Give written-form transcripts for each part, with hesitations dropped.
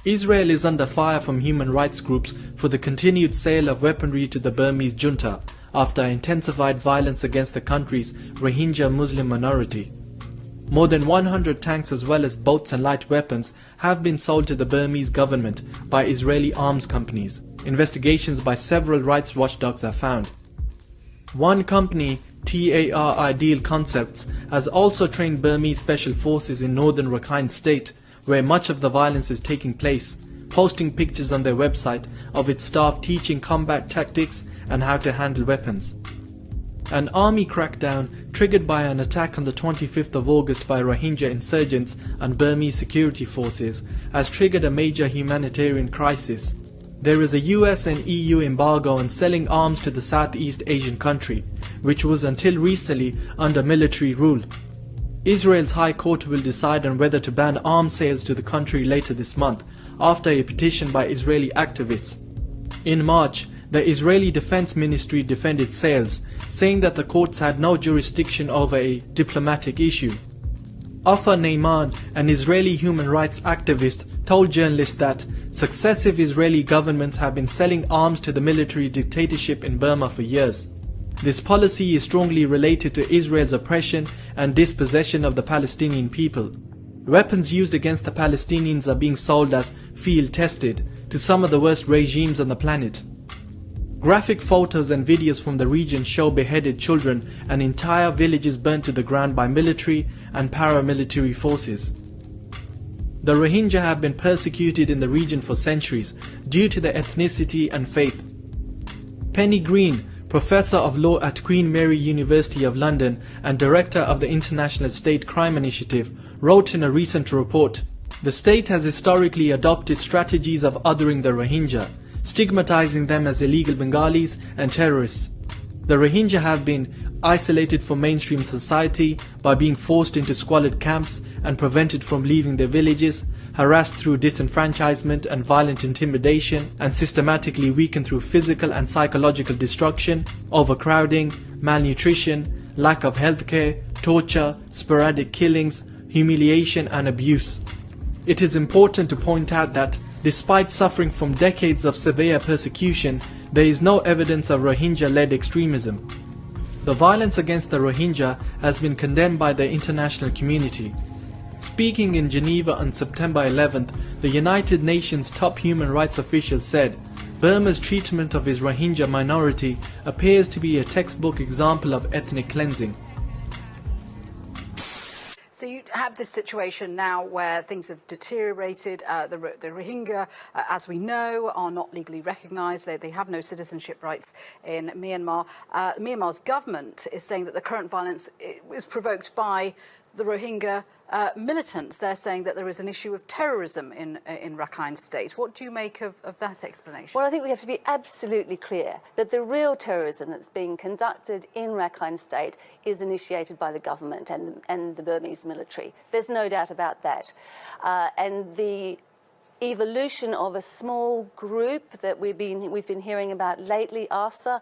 Israel is under fire from human rights groups for the continued sale of weaponry to the Burmese junta after intensified violence against the country's Rohingya Muslim minority. More than 100 tanks as well as boats and light weapons have been sold to the Burmese government by Israeli arms companies. Investigations by several rights watchdogs have found. One company, TAR Ideal Concepts, has also trained Burmese special forces in northern Rakhine State, where much of the violence is taking place, posting pictures on their website of its staff teaching combat tactics and how to handle weapons. An army crackdown triggered by an attack on the 25th of August by Rohingya insurgents and Burmese security forces has triggered a major humanitarian crisis. There is a US and EU embargo on selling arms to the Southeast Asian country, which was until recently under military rule. Israel's High Court will decide on whether to ban arms sales to the country later this month, after a petition by Israeli activists. In March, the Israeli Defense Ministry defended sales, saying that the courts had no jurisdiction over a diplomatic issue. Ofer Neyman, an Israeli human rights activist, told journalists that successive Israeli governments have been selling arms to the military dictatorship in Burma for years. This policy is strongly related to Israel's oppression and dispossession of the Palestinian people. Weapons used against the Palestinians are being sold as field-tested to some of the worst regimes on the planet. Graphic photos and videos from the region show beheaded children and entire villages burnt to the ground by military and paramilitary forces. The Rohingya have been persecuted in the region for centuries due to their ethnicity and faith. Penny Green, Professor of Law at Queen Mary University of London and Director of the International State Crime Initiative, wrote in a recent report, "The state has historically adopted strategies of othering the Rohingya, stigmatizing them as illegal Bengalis and terrorists. The Rohingya have been isolated from mainstream society by being forced into squalid camps and prevented from leaving their villages, harassed through disenfranchisement and violent intimidation, and systematically weakened through physical and psychological destruction, overcrowding, malnutrition, lack of healthcare, torture, sporadic killings, humiliation and abuse." It is important to point out that despite suffering from decades of severe persecution, there is no evidence of Rohingya-led extremism. The violence against the Rohingya has been condemned by the international community. Speaking in Geneva on September 11th, the United Nations top human rights official said, "Burma's treatment of its Rohingya minority appears to be a textbook example of ethnic cleansing." So you have this situation now where things have deteriorated. The Rohingya, as we know, are not legally recognised. They have no citizenship rights in Myanmar. Myanmar's government is saying that the current violence is provoked by the Rohingya militants. They're saying that there is an issue of terrorism in Rakhine State. What do you make of that explanation? Well, I think we have to be absolutely clear that the real terrorism that's being conducted in Rakhine State is initiated by the government and the Burmese military. There's no doubt about that. And the evolution of a small group that we've been hearing about lately, ASA,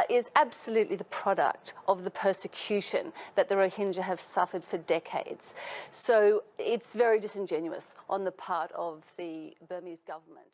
is absolutely the product of the persecution that the Rohingya have suffered for decades. So it's very disingenuous on the part of the Burmese government.